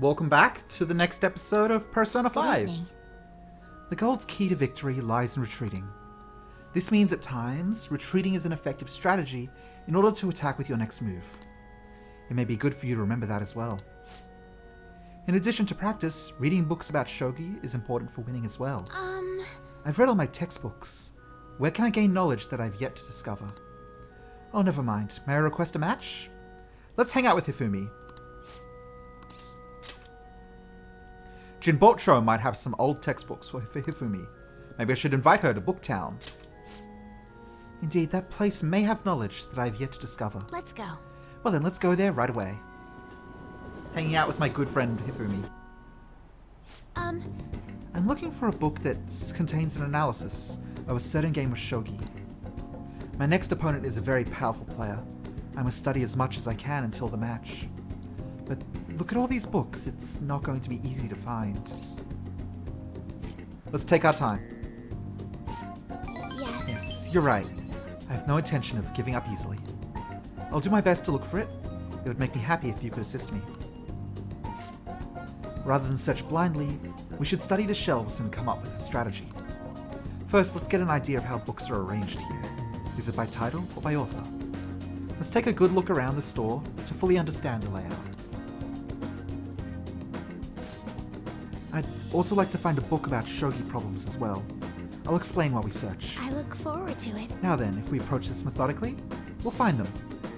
Welcome back to the next episode of Persona 5. The gold's key to victory lies in retreating. This means at times, retreating is an effective strategy in order to attack with your next move. It may be good for you to remember that as well. In addition to practice, reading books about shogi is important for winning as well. I've read all my textbooks. Where can I gain knowledge that I've yet to discover? Oh, never mind. May I request a match? Let's hang out with Hifumi. Jinbotro might have some old textbooks for Hifumi. Maybe I should invite her to Booktown. Indeed, that place may have knowledge that I have yet to discover. Let's go. Well then, let's go there right away. Hanging out with my good friend Hifumi. I'm looking for a book that contains an analysis of a certain game of shogi. My next opponent is a very powerful player. I must study as much as I can until the match. But look at all these books, it's not going to be easy to find. Let's take our time. Yes, you're right. I have no intention of giving up easily. I'll do my best to look for it. It would make me happy if you could assist me. Rather than search blindly, we should study the shelves and come up with a strategy. First, let's get an idea of how books are arranged here. Is it by title or by author? Let's take a good look around the store to fully understand the layout. I'd also like to find a book about shogi problems as well. I'll explain while we search. I look forward to it. Now then, if we approach this methodically, we'll find them.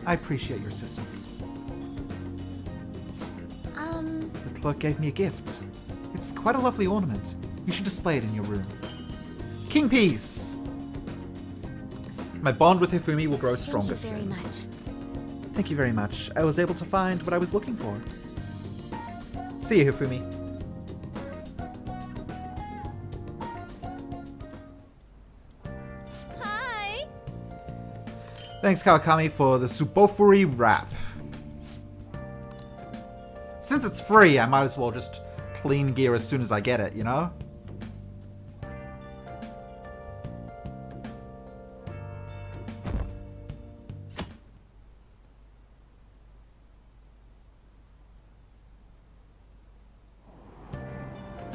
I appreciate your assistance. The clerk gave me a gift. It's quite a lovely ornament. You should display it in your room. King Peace! My bond with Hifumi will grow stronger soon. Thank you very much. I was able to find what I was looking for. See you, Hifumi. Hi! Thanks, Kawakami, for the Supofuri wrap. Since it's free, I might as well just clean gear as soon as I get it, you know?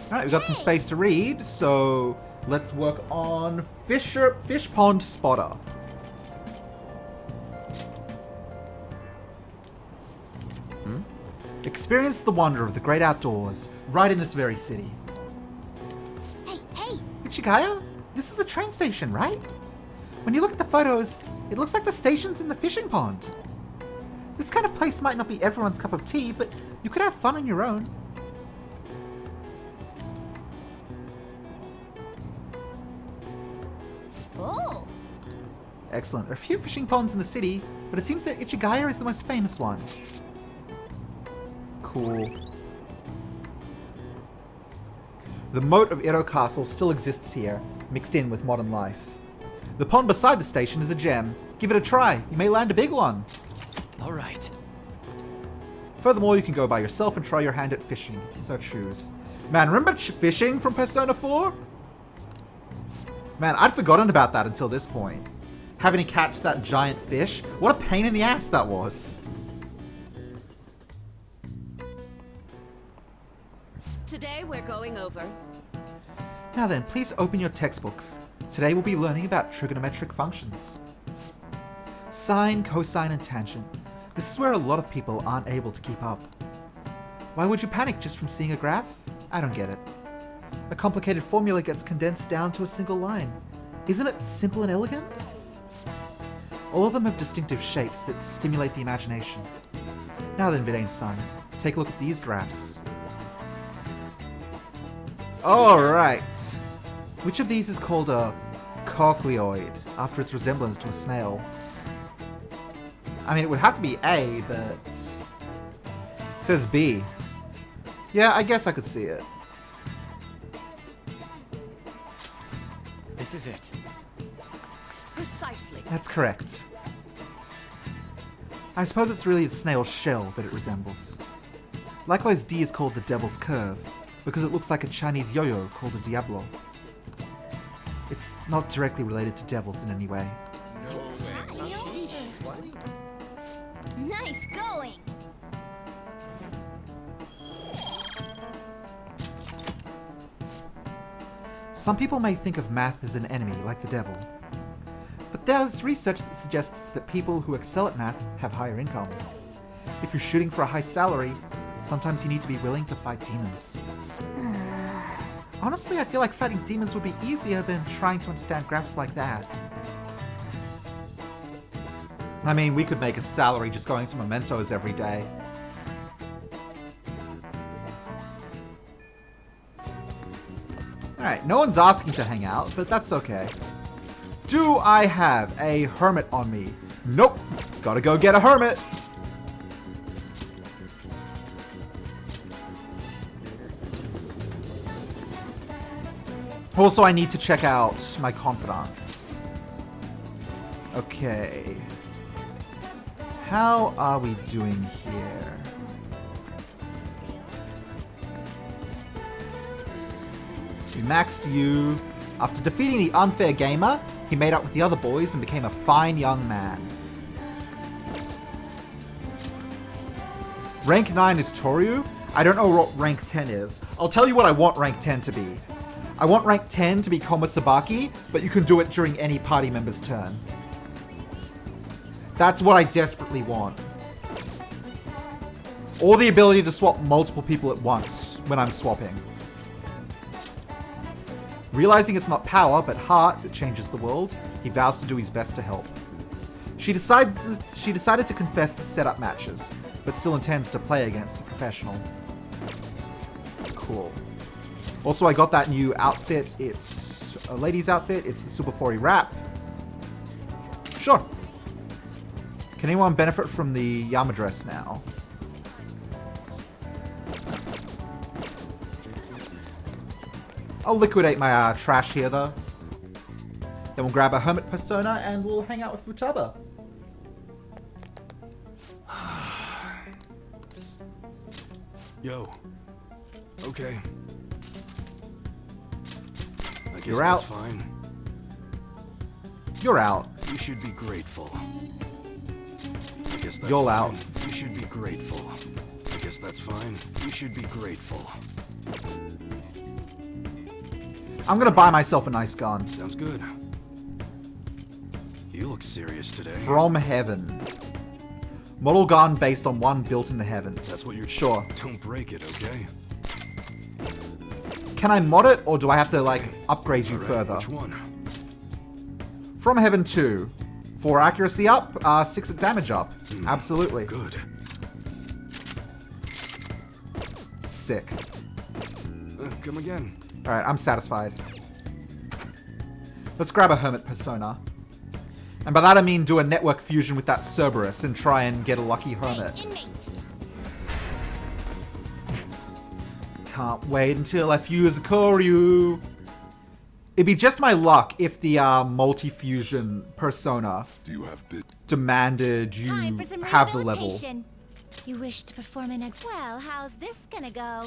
Alright, we've got some space to read, so let's work on Fish Pond Spotter. Experience the wonder of the great outdoors, right in this very city. Hey! Ichigaya? This is a train station, right? When you look at the photos, it looks like the station's in the fishing pond. This kind of place might not be everyone's cup of tea, but you could have fun on your own. Oh! Excellent. There are a few fishing ponds in the city, but it seems that Ichigaya is the most famous one. Cool. The moat of Edo Castle still exists here, mixed in with modern life. The pond beside the station is a gem. Give it a try. You may land a big one. Alright. Furthermore, you can go by yourself and try your hand at fishing, if you so choose. Man, remember fishing from Persona 4? Man, I'd forgotten about that until this point. Having to catch that giant fish, what a pain in the ass that was. Today we're going over. Now then, please open your textbooks. Today we'll be learning about trigonometric functions. Sine, cosine, and tangent. This is where a lot of people aren't able to keep up. Why would you panic just from seeing a graph? I don't get it. A complicated formula gets condensed down to a single line. Isn't it simple and elegant? All of them have distinctive shapes that stimulate the imagination. Now then, Vidane-san, take a look at these graphs. Alright. Which of these is called a cochleoid, after its resemblance to a snail? I mean, it would have to be A, but it says B. Yeah, I guess I could see it. This is it. Precisely. That's correct. I suppose it's really a snail's shell that it resembles. Likewise, D is called the Devil's Curve, because it looks like a Chinese yo-yo called a Diablo. It's not directly related to devils in any way. Nice going! Some people may think of math as an enemy, like the devil. But there's research that suggests that people who excel at math have higher incomes. If you're shooting for a high salary, sometimes you need to be willing to fight demons. Honestly, I feel like fighting demons would be easier than trying to understand graphs like that. I mean, we could make a salary just going to mementos every day. Alright, no one's asking to hang out, but that's okay. Do I have a hermit on me? Nope. Gotta go get a hermit. Also, I need to check out my confidants. Okay. How are we doing here? We maxed you. After defeating the unfair gamer, he made up with the other boys and became a fine young man. Rank 9 is Toryu. I don't know what rank 10 is. I'll tell you what I want rank 10 to be. I want rank 10 to be Komasabaki, but you can do it during any party member's turn. That's what I desperately want. Or the ability to swap multiple people at once when I'm swapping. Realizing it's not power, but heart that changes the world, he vows to do his best to help. She decided to confess the setup matches, but still intends to play against the professional. Cool. Also, I got that new outfit. It's a lady's outfit. It's the Super 40 wrap. Sure. Can anyone benefit from the Yama dress now? I'll liquidate my trash here, though. Then we'll grab a hermit persona and we'll hang out with Futaba. Yo. Okay. I guess You're out. that's fine. You're out. You should be grateful. I guess that's You're fine. out. You should be grateful. I guess that's fine. You should be grateful. I'm gonna buy myself a nice gun. Sounds good. You look serious today. From heaven. Model gun based on one built in the heavens. That's what you're... Sure. Don't break it, okay? Can I mod it, or do I have to, like, upgrade you All right, further? which one? From heaven 2. 4 accuracy up, 6 damage up. Absolutely. Good. Sick. Come again. Alright, I'm satisfied. Let's grab a hermit persona. And by that I mean do a network fusion with that Cerberus and try and get a lucky hermit. Can't wait until I fuse a Koryu. It'd be just my luck if the multi-fusion persona demanded you have the level. You wish to perform an well, how's this gonna go?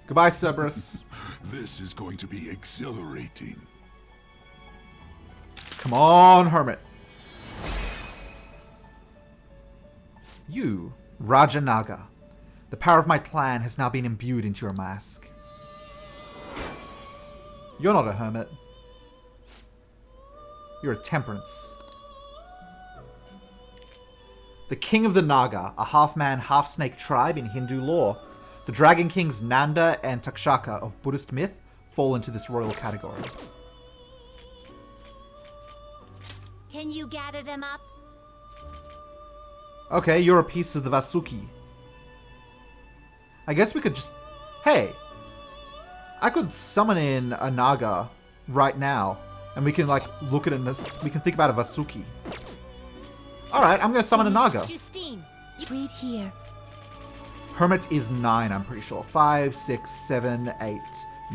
Goodbye, Cerberus. This is going to be exhilarating. Come on, hermit. You, Raja Naga. The power of my clan has now been imbued into your mask. You're not a hermit. You're a temperance. The king of the Naga, a half-man, half-snake tribe in Hindu lore. The Dragon Kings Nanda and Takshaka of Buddhist myth fall into this royal category. Can you gather them up? Okay, you're a piece of the Vasuki. I guess we could just... Hey! I could summon in a Naga right now, and we can, like, look at it in this... We can think about a Vasuki. Alright, I'm gonna summon a Naga. Justine, read here. Hermit is 9, I'm pretty sure. 5, 6, 7, 8,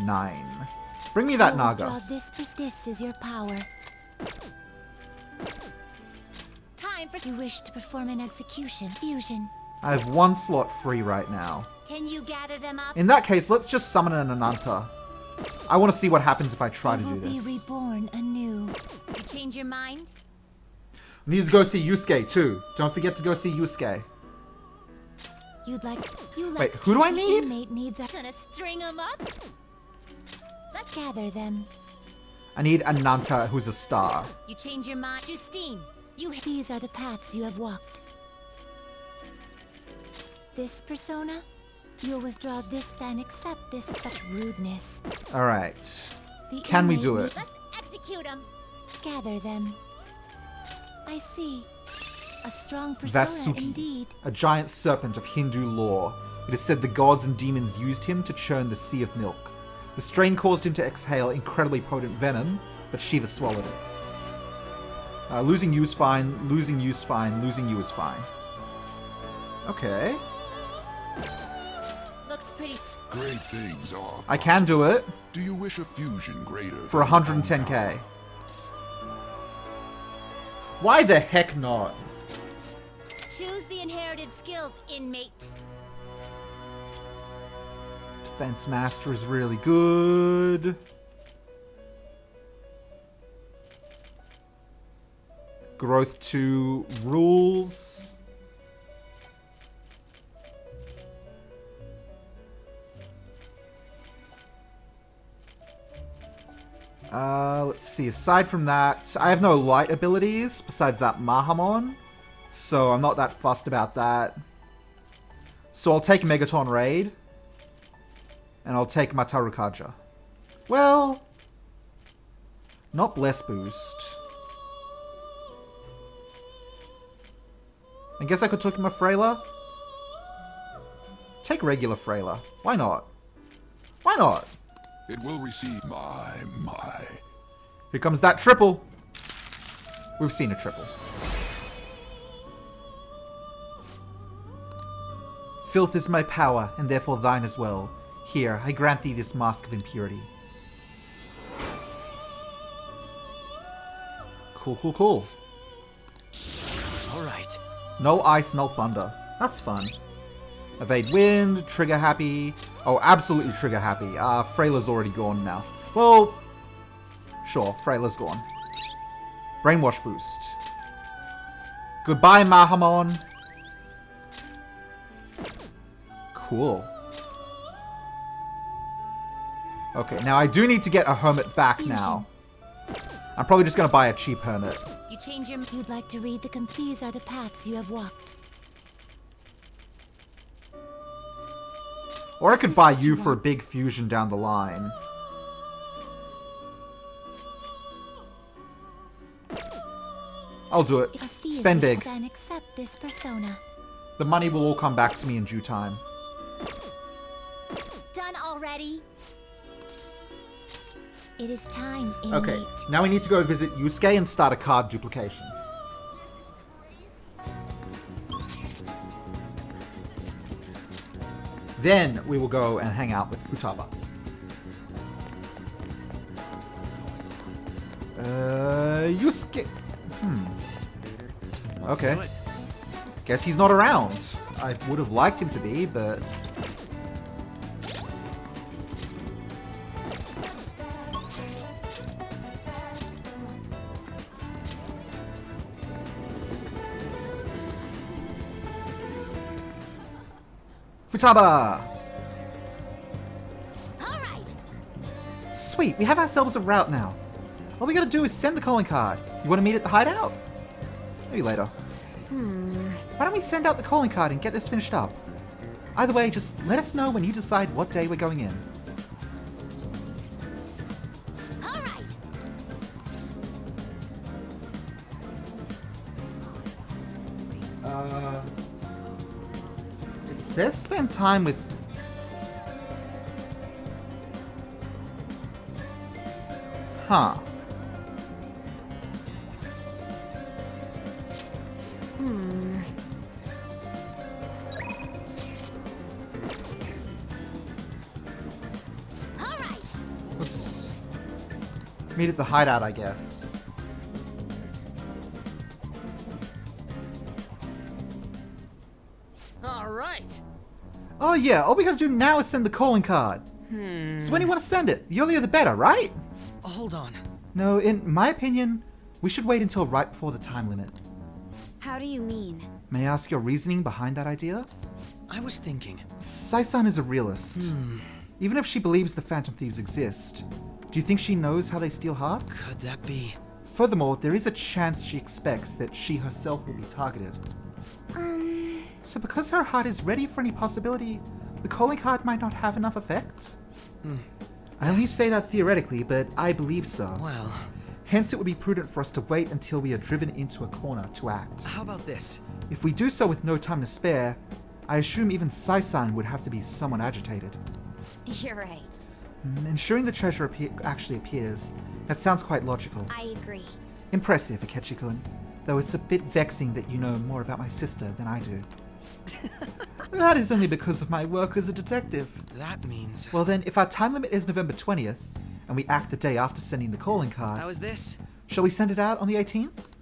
9. Bring me that Naga. This is your power. Time for you wish to perform an execution fusion. I have 1 slot free right now. Can you gather them up? In that case, let's just summon an Ananta. I want to see what happens if I try to do Be this. reborn anew. You change your mind? We need to go see Yusuke too. Don't forget to go see Yusuke. You Wait, who do I need? Inmate needs a... Gonna string them up? Gather them. I need a Nanta who's a star. You change your mind, Justine. These are the paths you have walked. This persona, you'll withdraw this and accept this such rudeness. Alright. The Can we inmate do needs- it? Let's execute them. Gather them. I see. A strong persona Vasuki, indeed. a giant serpent of Hindu lore. It is said the gods and demons used him to churn the sea of milk. The strain caused him to exhale incredibly potent venom, but Shiva swallowed it. Losing you is fine, losing you is fine, losing you is fine. Okay. Looks pretty. Great things are. I can do it Do you wish a fusion greater for than 110k. Why the heck not? Choose the inherited skills, inmate. Defense Master is really good. Growth 2 rules. Let's see. Aside from that, I have no light abilities besides that Mahamon, so I'm not that fussed about that. So I'll take Megaton Raid, and I'll take Matarukaja. Well, not Bless Boost. I guess I could take my Freyla. Take regular Freyla. Why not? Why not? It will receive my. Here comes that triple. We've seen a triple. Filth is my power, and therefore thine as well. Here, I grant thee this mask of impurity. Cool, cool, cool. Alright. No ice, no thunder. That's fun. Evade wind, trigger happy. Oh, absolutely trigger happy. Freyla's already gone now. Well, sure, Freyla's gone. Brainwash boost. Goodbye, Mahamon. Cool. Okay, now I do need to get a hermit back now. I'm probably just going to buy a cheap hermit. You change your. You'd like to read these are the paths you have walked. Or I could buy you for a big fusion down the line. I'll do it. Spend big. Then accept this persona. The money will all come back to me in due time. Done already. It is time, inmate. Okay, now we need to go visit Yusuke and start a card duplication. Then we will go and hang out with Futaba. Yusuke. Okay. Guess he's not around. I would have liked him to be, but... Futaba! Alright. Sweet, we have ourselves a route now. All we gotta do is send the calling card. You wanna meet at the hideout? Maybe later. Why don't we send out the calling card and get this finished up? Either way, just let us know when you decide what day we're going in. Alright. It says spend time with... Huh. Alright. Let's meet at the hideout, I guess. Alright. Oh yeah, all we gotta do now is send the calling card. So when do you want to send it? The earlier the better, right? Hold on. No, in my opinion, we should wait until right before the time limit. How do you mean? May I ask your reasoning behind that idea? I was thinking. Sai-san is a realist. Even if she believes the Phantom Thieves exist, Do you think she knows how they steal hearts? Could that be? Furthermore, there is a chance she expects that she herself will be targeted. So because her heart is ready for any possibility, the calling card might not have enough effect? I only say that theoretically, but I believe so. Well, Hence, it would be prudent for us to wait until we are driven into a corner to act. how about this? If we do so with no time to spare, I assume even Sai-san would have to be somewhat agitated. You're right. Ensuring the treasure actually appears, that sounds quite logical. I agree. Impressive, Akechi-kun, though it's a bit vexing that you know more about my sister than I do. That is only because of my work as a detective. That means... Well then, if our time limit is November 20th, and we act the day after sending the calling card, How is this? shall we send it out on the 18th?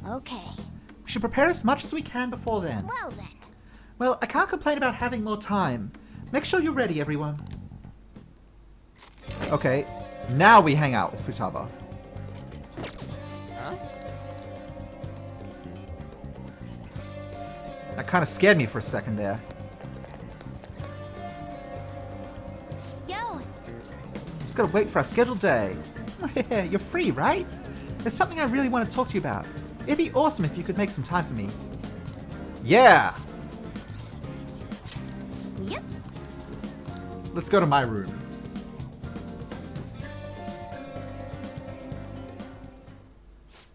Okay. We should prepare as much as we can before then. Well then. Well, I can't complain about having more time. Make sure you're ready, everyone. Okay, now we hang out with Futaba. Huh? That kind of scared me for a second there. Yo. Just gotta wait for our scheduled day. Yeah, you're free, right? There's something I really want to talk to you about. It'd be awesome if you could make some time for me. Yeah! Yep. Let's go to my room.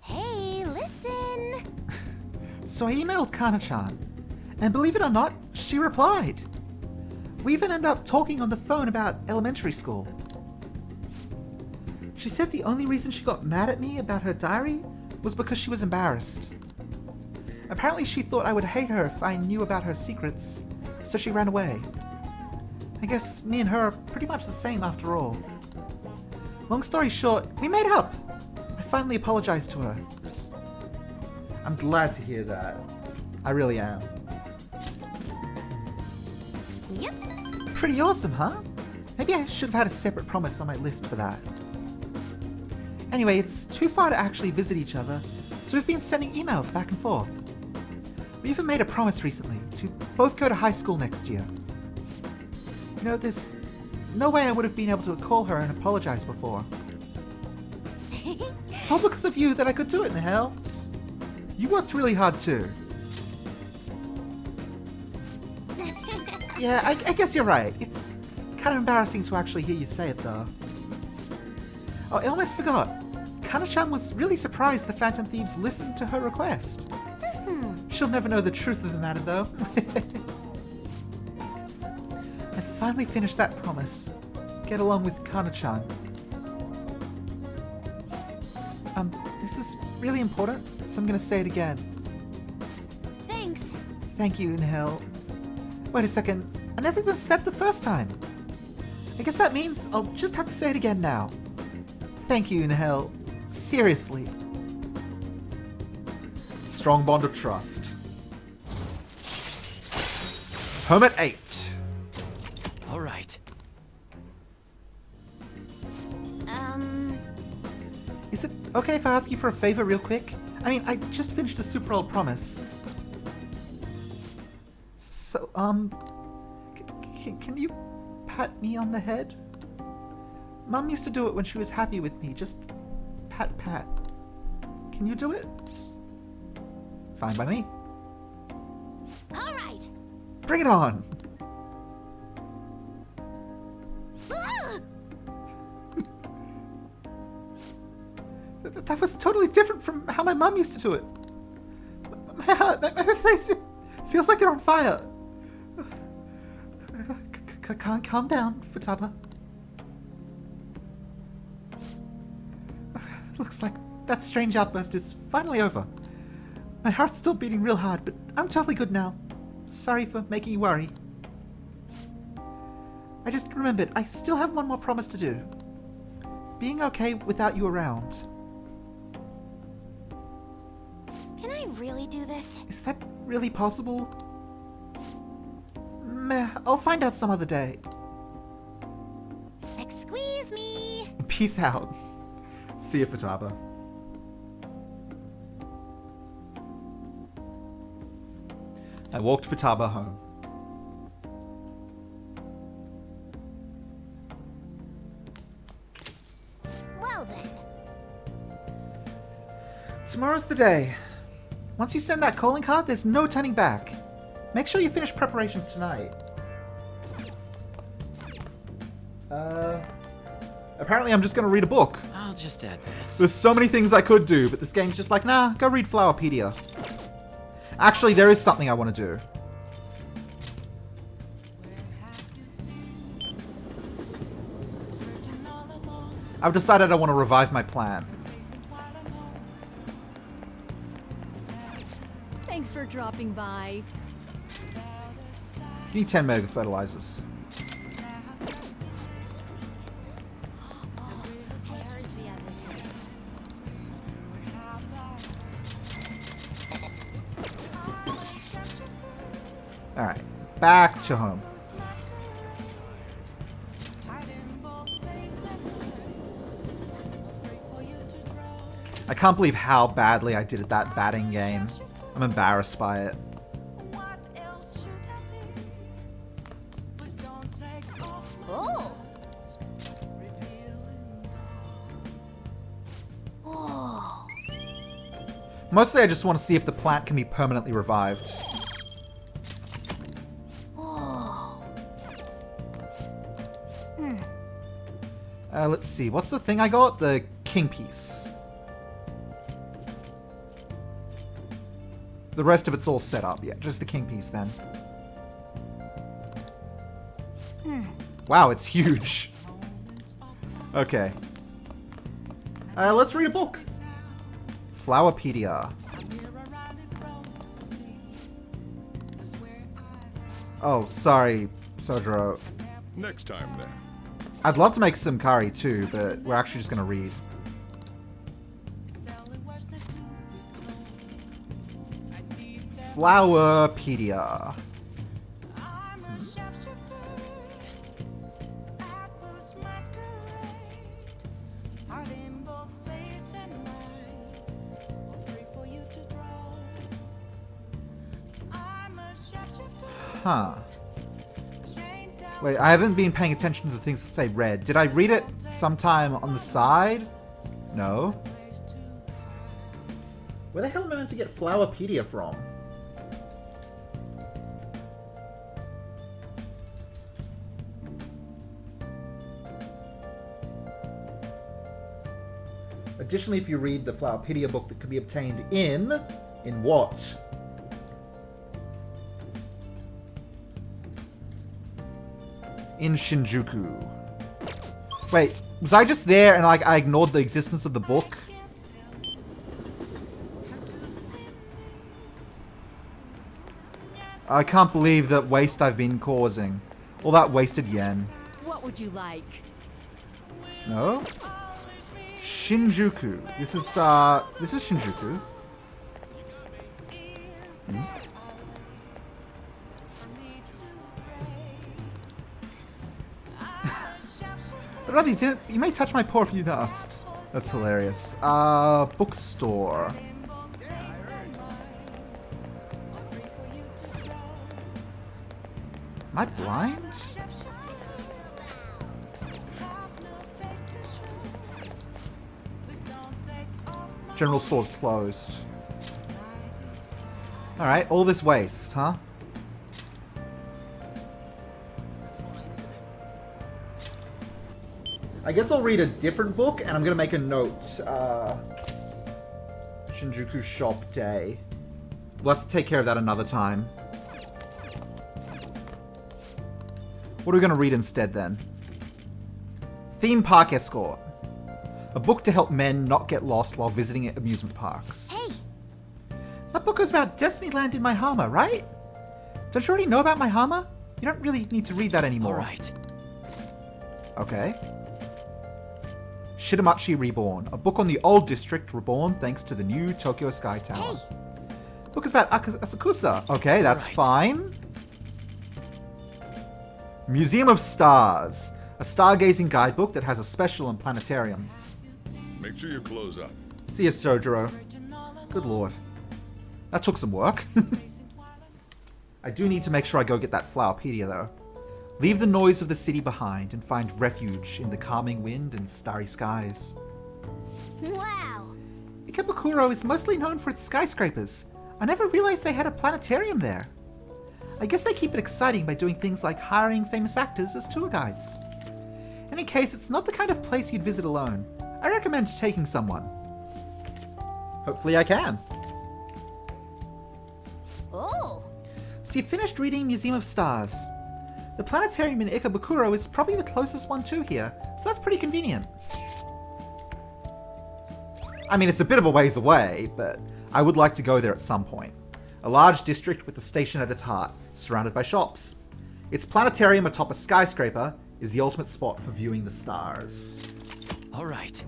Hey, listen. So I emailed Kana-chan, and believe it or not, she replied. We even ended up talking on the phone about elementary school. She said the only reason she got mad at me about her diary was because she was embarrassed. Apparently she thought I would hate her if I knew about her secrets, so she ran away. I guess me and her are pretty much the same after all. Long story short, we made up. I finally apologized to her. I'm glad to hear that. I really am. Yep. Pretty awesome, huh? Maybe I should have had a separate promise on my list for that. Anyway, it's too far to actually visit each other, so we've been sending emails back and forth. We even made a promise recently to both go to high school next year. You know, there's no way I would have been able to call her and apologize before. It's all because of you that I could do it, Nahel. You worked really hard too. Yeah, I guess you're right. It's kind of embarrassing to actually hear you say it, though. Oh, I almost forgot. Kana-chan was really surprised the Phantom Thieves listened to her request. She'll never know the truth of the matter, though. I finally finished that promise. Get along with Kana-chan. This is really important, so I'm gonna say it again. Thanks. Thank you, Nahel. Wait a second, I never even said it the first time. I guess that means I'll just have to say it again now. Thank you, Nahel. Seriously. Strong bond of trust. Home at 8. All right. Is it okay if I ask you for a favor real quick? I mean, I just finished a super old promise. So, can you pat me on the head? Mum used to do it when she was happy with me, just pat pat. Can you do it? Fine by me. All right. Bring it on! That was totally different from how my mum used to do it. My heart, my face, it feels like they're on fire. Calm down, Futaba. Looks like that strange outburst is finally over. My heart's still beating real hard, but I'm totally good now. Sorry for making you worry. I just remembered, I still have one more promise to do. Being okay without you around. Can I really do this? Is that really possible? Meh, I'll find out some other day. Excuse me. Peace out. See you, Futaba. I walked Futaba home. Tomorrow's the day. Once you send that calling card, there's no turning back. Make sure you finish preparations tonight. Apparently I'm just gonna read a book. I'll just add this. There's so many things I could do, but this game's just like, nah, go read Flowerpedia. Actually, there is something I want to do. I've decided I want to revive my plan. Thanks for dropping by. You need 10 mega fertilizers. Alright, back to home. I can't believe how badly I did at that batting game. I'm embarrassed by it. Oh. Oh. Mostly I just want to see if the plant can be permanently revived. Oh. Let's see, what's the thing I got? The king piece. The rest of it's all set up. Yeah, just the king piece then. Wow, it's huge. Okay. Let's read a book. Flowerpedia. Oh, sorry, Sojiro. Next time, then. I'd love to make some curry too, but we're actually just gonna read. Flowerpedia. Huh. Wait, I haven't been paying attention to the things that say red. Did I read it sometime on the side? No. Where the hell am I meant to get Flowerpedia from? Additionally, if you read the Flowerpedia book that could be obtained in what? In Shinjuku. Wait, was I just there and like I ignored the existence of the book? I can't believe that waste I've been causing. All that wasted yen. What would you like? No? Shinjuku. This is Shinjuku. But Robbie, you may touch my paw if you dust. That's hilarious. Bookstore. Am I blind? General store's closed. Alright, all this waste, huh? I guess I'll read a different book, and I'm gonna make a note. Shinjuku Shop Day. We'll have to take care of that another time. What are we gonna read instead, then? Theme Park Escort. A book to help men not get lost while visiting amusement parks. Hey. That book was about Destinyland in Maihama, right? Don't you already know about Maihama? You don't really need to read that anymore. Alright. Okay. Shitamachi Reborn. A book on the old district reborn thanks to the new Tokyo Sky Tower. Hey. Book is about Asakusa. Okay, that's fine. Museum of Stars. A stargazing guidebook that has a special on planetariums. Make sure you close up. See ya, Sojiro. Good lord. That took some work. I do need to make sure I go get that Flowerpedia, though. Leave the noise of the city behind and find refuge in the calming wind and starry skies. Wow. Ikebukuro is mostly known for its skyscrapers. I never realized they had a planetarium there. I guess they keep it exciting by doing things like hiring famous actors as tour guides. In any case, it's not the kind of place you'd visit alone. I recommend taking someone. Hopefully I can. Oh! So you finished reading Museum of Stars. The planetarium in Ikebukuro is probably the closest one to here, so that's pretty convenient. I mean, it's a bit of a ways away, but I would like to go there at some point. A large district with the station at its heart, surrounded by shops. Its planetarium atop a skyscraper is the ultimate spot for viewing the stars. All right.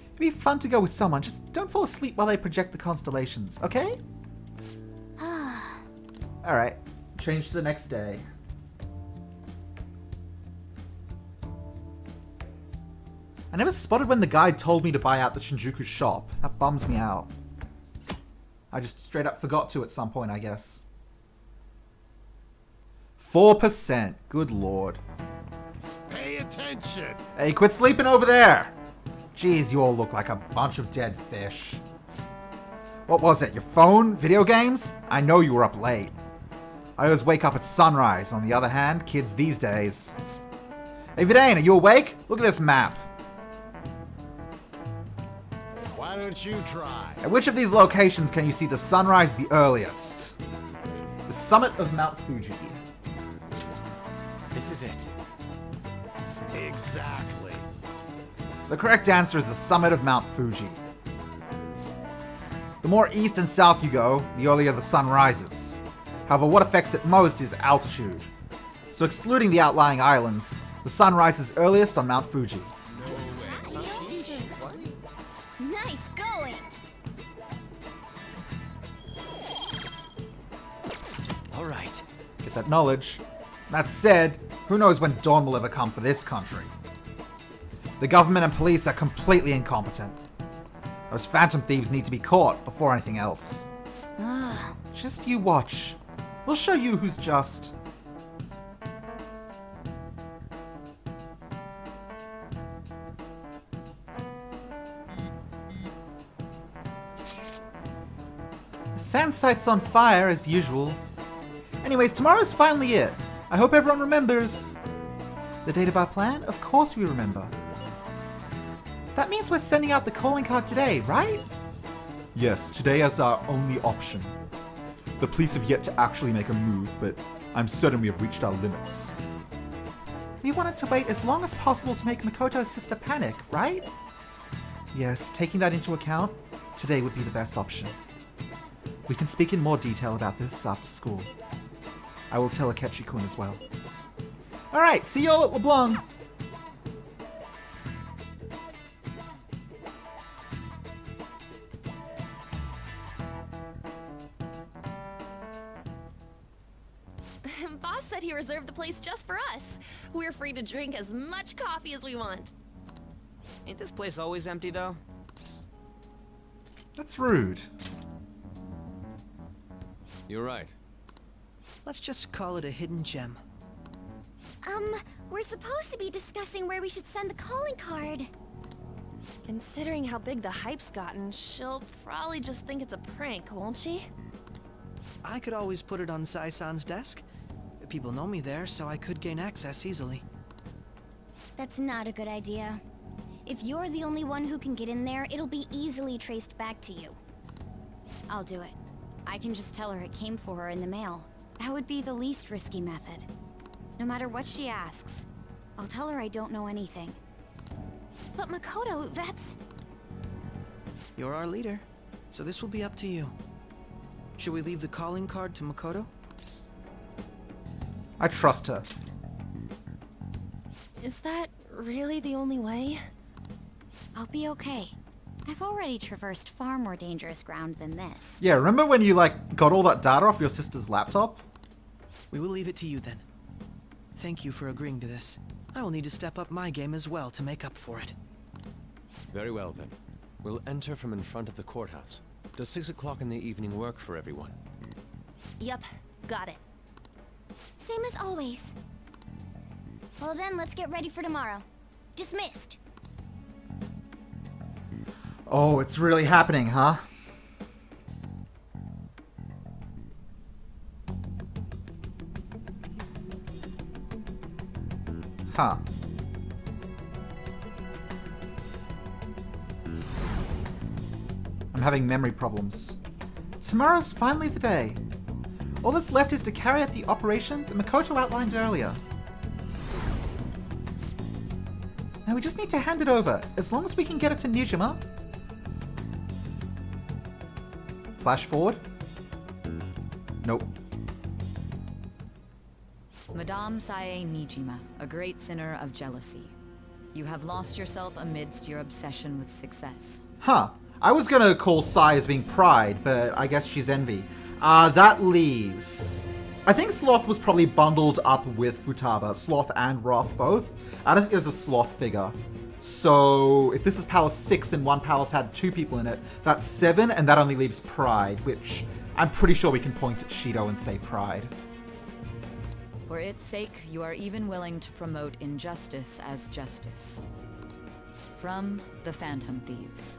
It'd be fun to go with someone, just don't fall asleep while they project the constellations, okay? Alright, change to the next day. I never spotted when the guide told me to buy out the Shinjuku shop. That bums me out. I just straight up forgot to at some point, I guess. 4%. Good lord. Pay attention! Hey, quit sleeping over there! Jeez, you all look like a bunch of dead fish. What was it? Your phone? Video games? I know you were up late. I always wake up at sunrise. On the other hand, kids these days. Hey, Vidane, are you awake? Look at this map. Why don't you try? At which of these locations can you see the sunrise the earliest? The summit of Mount Fuji. This is it. Exactly. The correct answer is the summit of Mount Fuji. The more east and south you go, the earlier the sun rises. However, what affects it most is altitude. So excluding the outlying islands, the sun rises earliest on Mount Fuji. Nice going! All right. Get that knowledge. That said, who knows when dawn will ever come for this country. The government and police are completely incompetent. Those phantom thieves need to be caught before anything else. Just you watch. We'll show you who's just. The fan site's on fire as usual. Anyways, tomorrow's finally it. I hope everyone remembers. The date of our plan? Of course we remember. That means we're sending out the calling card today, right? Yes, today is our only option. The police have yet to actually make a move, but I'm certain we have reached our limits. We wanted to wait as long as possible to make Makoto's sister panic, right? Yes, taking that into account, today would be the best option. We can speak in more detail about this after school. I will tell Akechi-kun as well. Alright, see y'all at LeBlanc! Boss said he reserved the place just for us. We're free to drink as much coffee as we want. Ain't this place always empty, though? That's rude. You're right. Let's just call it a hidden gem. We're supposed to be discussing where we should send the calling card. Considering how big the hype's gotten, she'll probably just think it's a prank, won't she? I could always put it on Sai-san's desk. People know me there, so I could gain access easily. That's not a good idea. If you're the only one who can get in there, it'll be easily traced back to you. I'll do it. I can just tell her it came for her in the mail. That would be the least risky method. No matter what she asks, I'll tell her I don't know anything. But Makoto, that's... You're our leader, so this will be up to you. Should we leave the calling card to Makoto? I trust her. Is that really the only way? I'll be okay. I've already traversed far more dangerous ground than this. Yeah, remember when you, got all that data off your sister's laptop? We will leave it to you then. Thank you for agreeing to this. I will need to step up my game as well to make up for it. Very well, then. We'll enter from in front of the courthouse. Does 6 o'clock in the evening work for everyone? Yup, got it. Same as always. Well then, let's get ready for tomorrow. Dismissed. Oh, it's really happening, huh? Huh. I'm having memory problems. Tomorrow's finally the day. All that's left is to carry out the operation that Makoto outlined earlier. Now we just need to hand it over, as long as we can get it to Nijima. Flash forward. Nope. Madame Sae Nijima, a great sinner of jealousy. You have lost yourself amidst your obsession with success. Huh. I was gonna call Sai as being pride, but I guess she's envy. That leaves... I think Sloth was probably bundled up with Futaba. Sloth and Wrath both. I don't think there's a Sloth figure. So if this is Palace 6 and one palace had 2 people in it, that's 7, and that only leaves Pride, which I'm pretty sure we can point at Shido and say Pride. For its sake, you are even willing to promote injustice as justice. From the Phantom Thieves.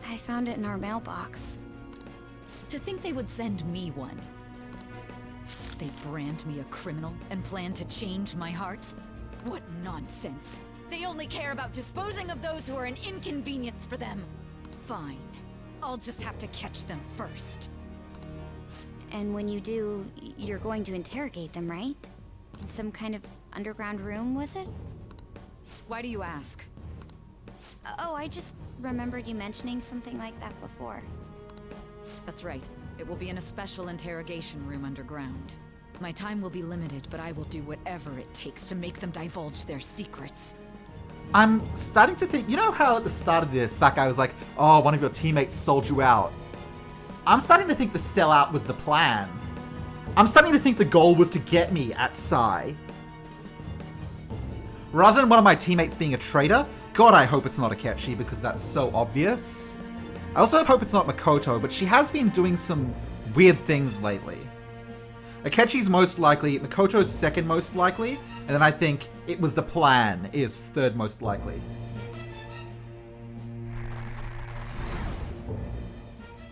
I found it in our mailbox. To think they would send me one. They brand me a criminal and plan to change my heart? What nonsense. They only care about disposing of those who are an inconvenience for them. Fine. I'll just have to catch them first. And when you do, you're going to interrogate them, right? In some kind of underground room, was it? Why do you ask? Oh, I just remembered you mentioning something like that before. That's right. It will be in a special interrogation room underground. My time will be limited, but I will do whatever it takes to make them divulge their secrets. I'm starting to think, you know how at the start of this, that guy was like, oh, one of your teammates sold you out. I'm starting to think the sellout was the plan. I'm starting to think the goal was to get me at Sai. Rather than one of my teammates being a traitor, God, I hope it's not Akechi because that's so obvious. I also hope it's not Makoto, but she has been doing some weird things lately. Akechi's most likely, Makoto's second most likely, and then I think it was the plan is third most likely.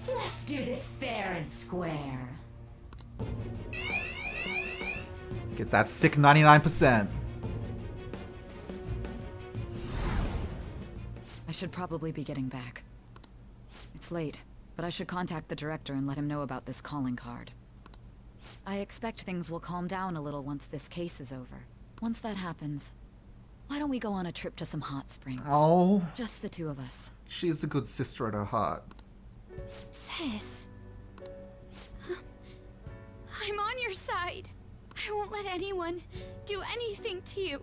Let's do this fair and square. Get that sick 99%. I should probably be getting back. It's late, but I should contact the director and let him know about this calling card. I expect things will calm down a little once this case is over. Once that happens, why don't we go on a trip to some hot springs? Oh. Just the 2 of us. She's a good sister at her heart. Sis. I'm on your side. I won't let anyone do anything to you.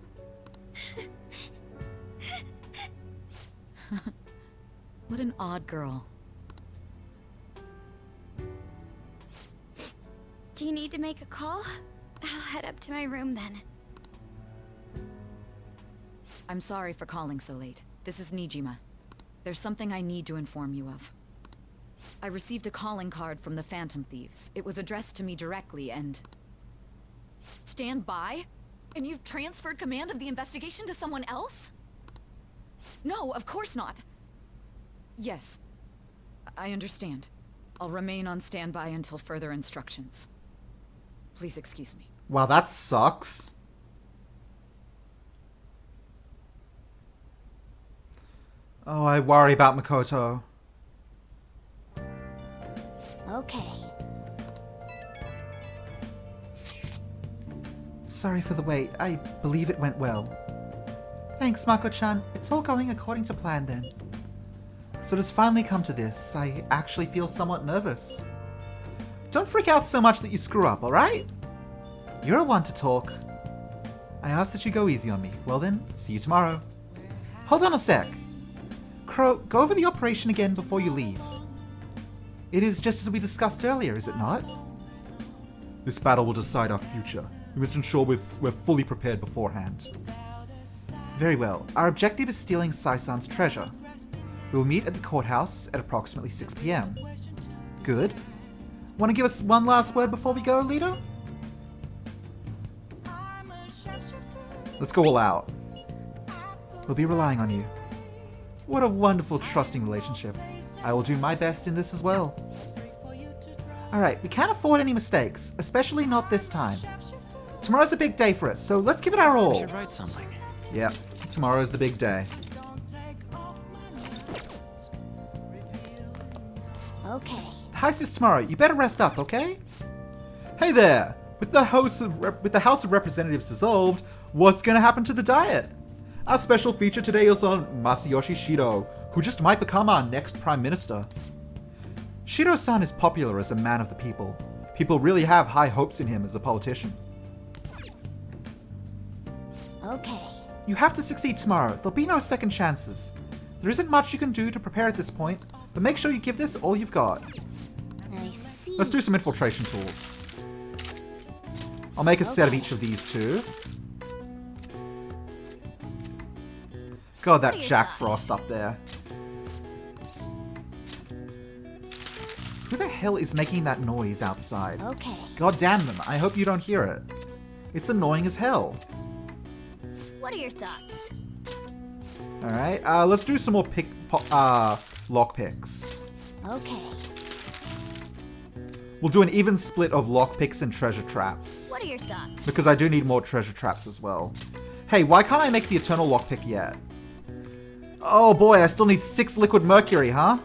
What an odd girl. Do you need to make a call? I'll head up to my room then. I'm sorry for calling so late. This is Nijima. There's something I need to inform you of. I received a calling card from the Phantom Thieves. It was addressed to me directly and... Stand by? And you've transferred command of the investigation to someone else? No, of course not. Yes, I understand. I'll remain on standby until further instructions. Please excuse me. Wow, that sucks. Oh, I worry about Makoto. Okay. Sorry for the wait. I believe it went well. Thanks, Mako-chan. It's all going according to plan then. So it has finally come to this. I actually feel somewhat nervous. Don't freak out so much that you screw up, alright? You're a one to talk. I ask that you go easy on me. Well then, see you tomorrow. Hold on a sec. Crow, go over the operation again before you leave. It is just as we discussed earlier, is it not? This battle will decide our future. We must ensure we're fully prepared beforehand. Very well. Our objective is stealing Sai-san's treasure. We will meet at the courthouse at approximately 6 p.m. Good. Want to give us one last word before we go, leader? Let's go all out. We'll be relying on you. What a wonderful, trusting relationship. I will do my best in this as well. Alright, we can't afford any mistakes, especially not this time. Tomorrow's a big day for us, so let's give it our all. I should write something. Yep, tomorrow's the big day. Okay. The heist is tomorrow. You better rest up, okay? Hey there! With the House of Representatives dissolved, what's gonna happen to the diet? Our special feature today is on Masayoshi Shido, who just might become our next Prime Minister. Shido-san is popular as a man of the people. People really have high hopes in him as a politician. Okay. You have to succeed tomorrow. There'll be no second chances. There isn't much you can do to prepare at this point, but make sure you give this all you've got. I see. Let's do some infiltration tools. I'll make a set of each of these two. God, that Jack Frost up there. Who the hell is making that noise outside? Okay. God damn them, I hope you don't hear it. It's annoying as hell. What are your thoughts? Alright, let's do some more lockpicks. Okay. We'll do an even split of lockpicks and treasure traps. What are your thoughts? Because I do need more treasure traps as well. Hey, why can't I make the eternal lockpick yet? Oh boy, I still need 6 liquid mercury, huh?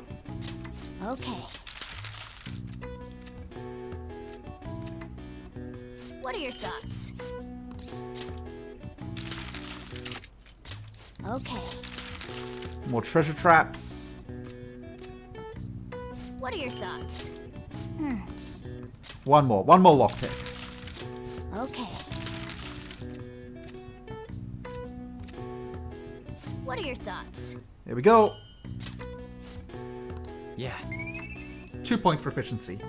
Okay. What are your thoughts? Okay. More treasure traps. What are your thoughts? One more lockpick. Okay. What are your thoughts? Here we go. Yeah. 2 points proficiency.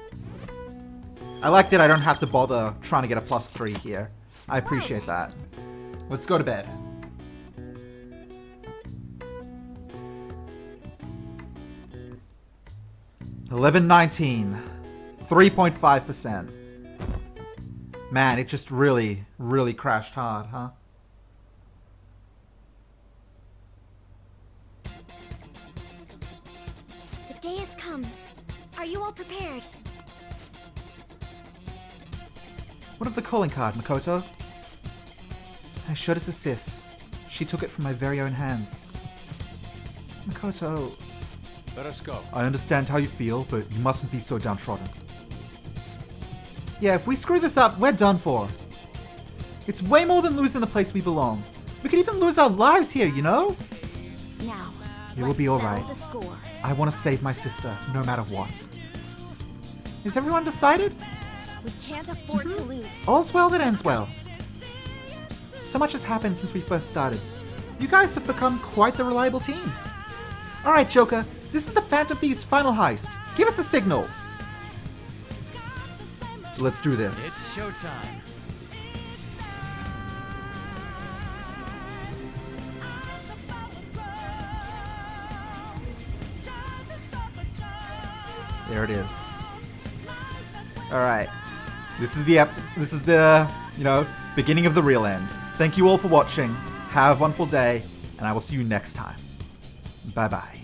I like that I don't have to bother trying to get a +3 here. I appreciate that. Let's go to bed. $11.19. 3.5%. Man, it just really, really crashed hard, huh? The day has come. Are you all prepared? What of the calling card, Makoto? I showed it to Sis. She took it from my very own hands. Makoto, Let us go. I understand how you feel, but you mustn't be so downtrodden. Yeah, if we screw this up, we're done for. It's way more than losing the place we belong. We could even lose our lives here, you know? Now, You will be let's alright. settle the score. I want to save my sister, no matter what. Is everyone decided? We can't afford to lose. All's well that ends well. So much has happened since we first started. You guys have become quite the reliable team. Alright, Joker, this is the Phantom Thieves' final heist. Give us the signal. Let's do this. It's showtime. There it is. Alright. This is the beginning of the real end. Thank you all for watching. Have a wonderful day, and I will see you next time. Bye-bye.